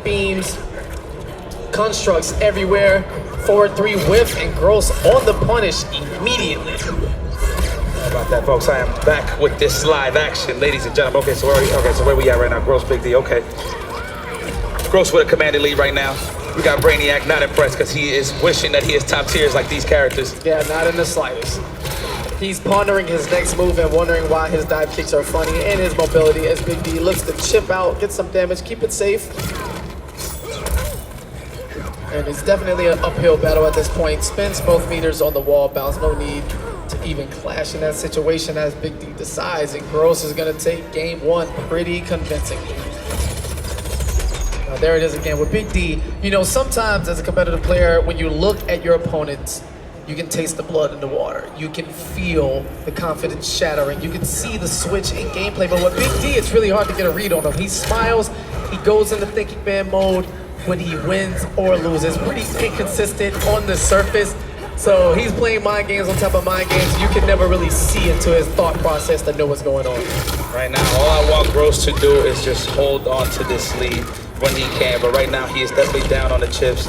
beams, constructs everywhere. Forward 3 whiff, and Gross on the punish immediately. How about that, folks? I am back with this live action, ladies and gentlemen. Okay, so where we at right now? Gross, BigD. Okay. Gross with a commanded lead right now. We got Brainiac not impressed because he is wishing that he is top tiers like these characters. Yeah, not in the slightest. He's pondering his next move and wondering why his dive kicks are funny and his mobility as BigD looks to chip out, get some damage, keep it safe. And it's definitely an uphill battle at this point. Spins both meters on the wall, bounce, no need to even clash in that situation as BigD decides, and Gross is gonna take game 1 pretty convincingly. Now there it is again with BigD. You know, sometimes as a competitive player, when you look at your opponents, you can taste the blood in the water. You can feel the confidence shattering. You can see the switch in gameplay, but with BigD, it's really hard to get a read on him. He smiles, he goes into thinking man mode when he wins or loses. Pretty inconsistent on the surface. So he's playing mind games on top of mind games. You can never really see into his thought process to know what's going on. Right now, all I want Gross to do is just hold on to this lead when he can, but right now he is definitely down on the chips.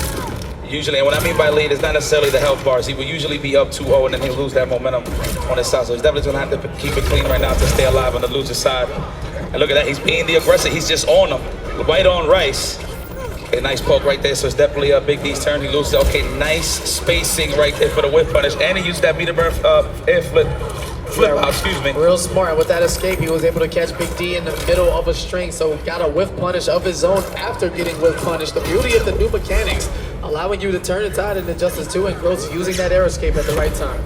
Usually, and what I mean by lead is not necessarily the health bars. He will usually be up 2-0 and then he'll lose that momentum on his side. So he's definitely gonna have to keep it clean right now to stay alive on the loser side. And look at that, he's being the aggressor. He's just on him, right on Rice. Okay, nice poke right there. So it's definitely a BigD's turn. He loses. Okay, nice spacing right there for the whip punish, and he used that meter burn air flip out, excuse me. Real smart. With that escape, he was able to catch BigD in the middle of a string, so got a whiff punish of his own after getting whiff punished. The beauty of the new mechanics, allowing you to turn the tide into Justice 2, and Gross using that air escape at the right time.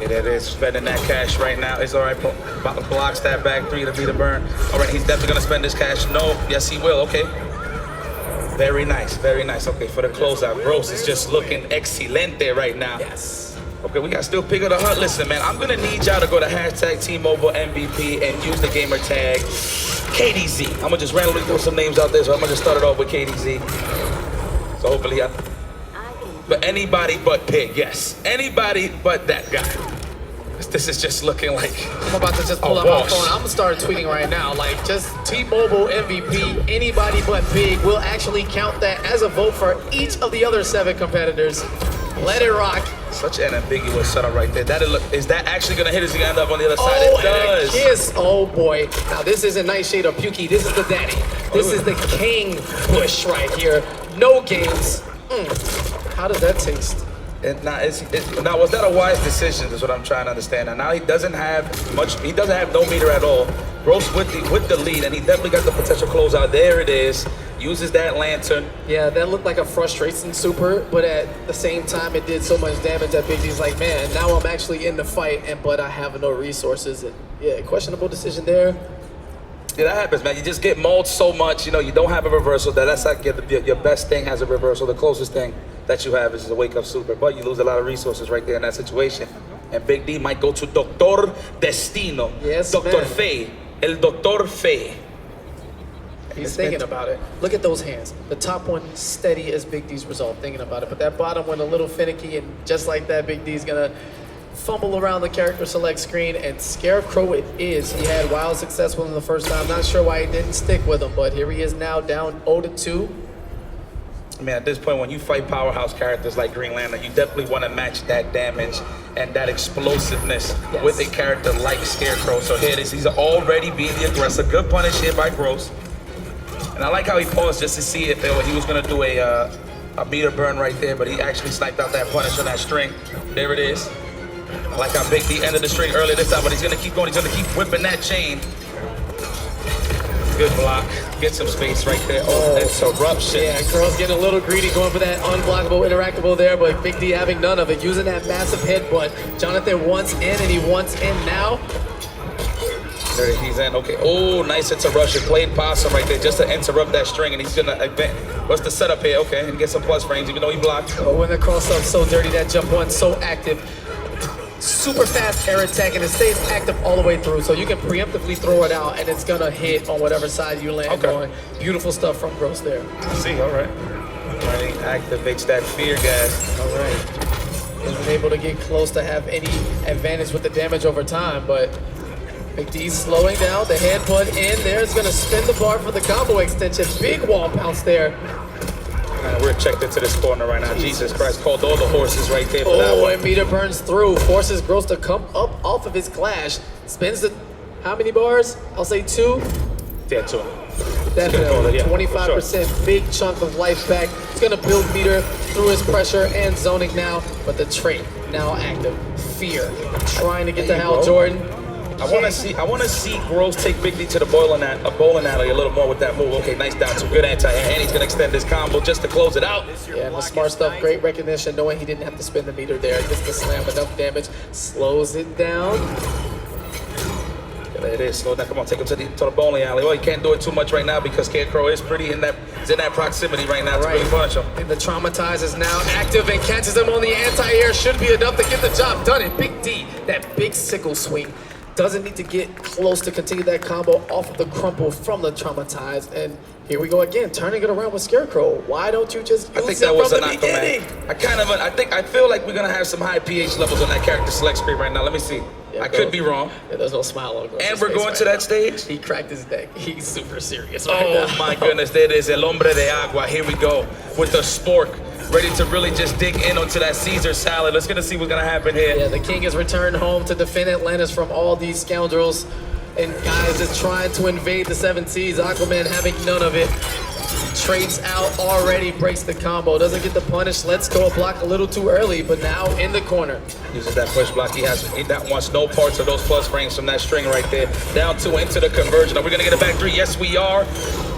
Yeah, that is spending that cash right now. It's all right. Blocks that back 3 to meter burn. All right, he's definitely gonna spend this cash. No, yes he will. Okay. Very nice, very nice. Okay, for the closeout, Gross is just looking excelente right now. Yes. Okay, we got still pick of the hunt. Listen, man, I'm gonna need y'all to go to hashtag T-Mobile MVP and use the gamer tag KDZ. I'm gonna just randomly throw some names out there, so I'm gonna just start it off with KDZ. So hopefully, but anybody but Pig, yes. Anybody but that guy. This is just looking like I'm about to just pull up my phone. I'm gonna start tweeting right now. Like, just T-Mobile MVP, anybody but Big. We'll actually count that as a vote for each of the other 7 competitors. Let it rock. Such an ambiguous setup right there. Is that actually gonna hit as you end up on the other side? Oh, it does. And a kiss. Oh boy. Now this isn't Nightshade or Pukey. This is the daddy. This is the king push right here. No games. How does that taste? Now, was that a wise decision? Is what I'm trying to understand. And now he doesn't have much. He doesn't have no meter at all. Gross with the lead, and he definitely got the potential closeout. There it is. Uses that lantern. Yeah, that looked like a frustration super, but at the same time, it did so much damage that BigD's like, man, now I'm actually in the fight, but I have no resources. And yeah, questionable decision there. Yeah, that happens, man. You just get mauled so much. You know, you don't have a reversal. That's like your best thing has a reversal. The closest thing that you have is a wake-up super, but you lose a lot of resources right there in that situation. And BigD might go to Doctor Destino. Yes, Doctor Fey. El Doctor Fey. He's thinking about it. Look at those hands. The top one steady as BigD's resolve, thinking about it. But that bottom one a little finicky, and just like that, BigD's gonna fumble around the character select screen, and Scarecrow it is. He had wild success with him the first time. Not sure why he didn't stick with him, but here he is now down 0-2. I mean, at this point, when you fight powerhouse characters like Green Lantern, you definitely want to match that damage and that explosiveness with a character like Scarecrow. So here it is. He's already being the aggressor. Good punish here by Gross. And I like how he paused just to see if he was going to do a meter burn right there, but he actually sniped out that punish on that string. There it is. I like how BigD ended the string earlier this time, but he's going to keep going. He's going to keep whipping that chain. Good block. Get some space right there. Oh, interruption. Yeah, Girl's getting a little greedy, going for that unblockable, interactable there, but BigD having none of it, using that massive headbutt. Jonathan wants in, and he wants in now. There he's in. Okay. Oh, nice interruption. Played possum right there just to interrupt that string, and he's gonna advance. What's the setup here? Okay, and get some plus frames, even though he blocked. Oh, when the cross up so dirty, that jump one so active. Super fast air attack, and it stays active all the way through, so you can preemptively throw it out, and it's gonna hit on whatever side you land on. Beautiful stuff from Gross there. See, all right. He activates that fear gas. All right. Wasn't able to get close to have any advantage with the damage over time, but BigD slowing down, the headbutt in there is gonna spin the bar for the combo extension. Big wall bounce there. Man, we're checked into this corner right now. Jesus Christ, called all the horses right there for that Oh, one. and meter burns through, forces Gross to come up off of his clash. Spins the, how many bars? I'll say 2. Yeah, two. Definitely, Yeah, 25%, big chunk of life back. It's gonna build meter through his pressure and zoning now, but the trait now active. Fear, trying to get to Hal Jordan. I want to see Gross take BigD to the bowling alley a little more with that move. Okay, nice down two, good anti-air, and he's gonna extend this combo just to close it out. Yeah, and the smart stuff, great recognition, knowing he didn't have to spin the meter there. Gets the slam, enough damage, slows it down. Yeah, there it is. Slow down. Come on, take him to the bowling alley. Well, he can't do it too much right now because Scarecrow is pretty in that proximity right now to really punish him. And the Traumatize is now active and catches him on the anti-air. Should be enough to get the job done. And BigD, that big sickle swing, doesn't need to get close to continue that combo off of the crumple from the Traumatize. And here we go again, turning it around with Scarecrow. Why don't you just use I think it that was from an the beginning? I feel like we're gonna have some high pH levels on that character select screen right now. Let me see. Yeah, I could be wrong. Yeah, there's no smile on Gross's And we're face going right to now. that stage. He cracked his neck. He's super serious right now. Oh my goodness, there it is, El Hombre de Agua. Here we go with the spork, ready to really just dig in onto that Caesar salad. Let's gonna see what's gonna happen here. Yeah, the king has returned home to defend Atlantis from all these scoundrels and guys just trying to invade the 7 seas. Aquaman having none of it. Trades out already, breaks the combo. Doesn't get the punish. Let's go a block a little too early, but now in the corner. Uses that push block. He wants no parts of those plus frames from that string right there. Down 2 into the conversion. Are we gonna get a back 3? Yes, we are.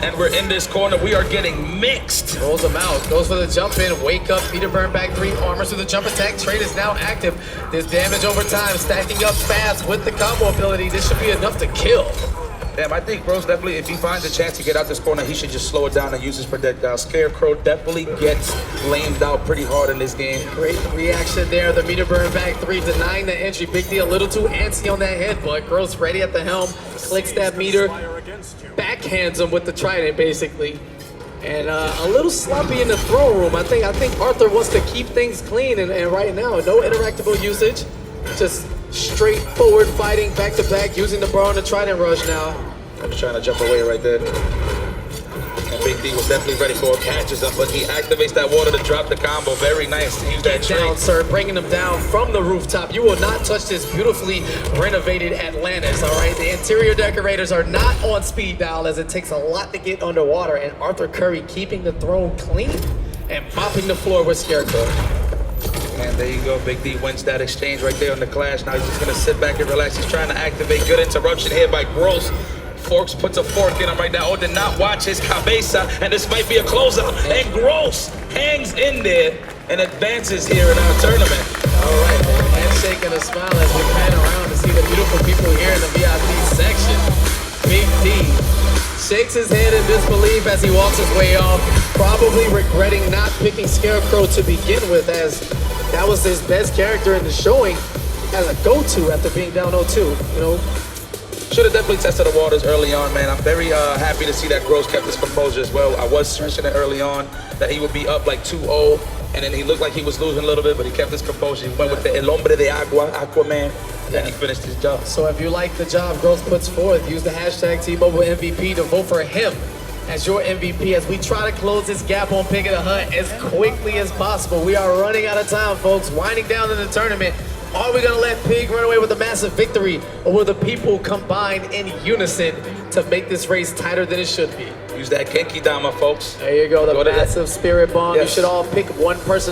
And we're in this corner. We are getting mixed. Rolls him out, goes for the jump in, wake up, meter burn back 3, armors through the jump attack. Trade is now active. This damage over time, stacking up fast with the combo ability. This should be enough to kill. Damn, I think Gross definitely, if he finds a chance to get out this corner, he should just slow it down and use his projectile. Scarecrow definitely gets lamed out pretty hard in this game. Great reaction there. The meter burn back 3, denying the entry. BigD a little too antsy on that headbutt. Gross ready at the helm, clicks that meter, backhands him with the trident basically. And a little sloppy in the throne room. I think Arthur wants to keep things clean, and right now, no interactable usage. Just straightforward fighting back to back, using the bar on the trident rush now. I'm just trying to jump away right there. And BigD was definitely ready for it, catches him, but he activates that water to drop the combo. Very nice to use that Get down, trait. sir, bringing him down from the rooftop. You will not touch this beautifully renovated Atlantis, all right? The interior decorators are not on speed dial, as it takes a lot to get underwater, and Arthur Curry keeping the throne clean and mopping the floor with Scarecrow. And there you go, BigD wins that exchange right there on the clash. Now he's just gonna sit back and relax. He's trying to activate. Good interruption here by Gross. Forks puts a fork in him right now. Oh, did not watch his cabeza, and this might be a closeout. And Gross hangs in there and advances here in our tournament. All right, man. Handshake and a smile as we pan around to see the beautiful people here in the VIP section. BigD shakes his head in disbelief as he walks his way off, probably regretting not picking Scarecrow to begin with, as that was his best character in the showing as a go-to after being down 0-2, you know. Should have definitely tested the waters early on, man. I'm very happy to see that Gross kept his composure as well. I was stretching it early on that he would be up like 2-0, and then he looked like he was losing a little bit, but he kept his composure. He went with the El Hombre de Agua, Aquaman, and he finished his job. So if you like the job Gross puts forth, use the hashtag T-Mobile MVP to vote for him as your MVP as we try to close this gap on Pig of the Hut as quickly as possible. We are running out of time, folks, winding down in the tournament. Are we gonna let Pig run away with a massive victory, or will the people combine in unison to make this race tighter than it should be? Use that Genki Dama, folks. There you go, the Go to that. massive spirit bomb. Yes. You should all pick one person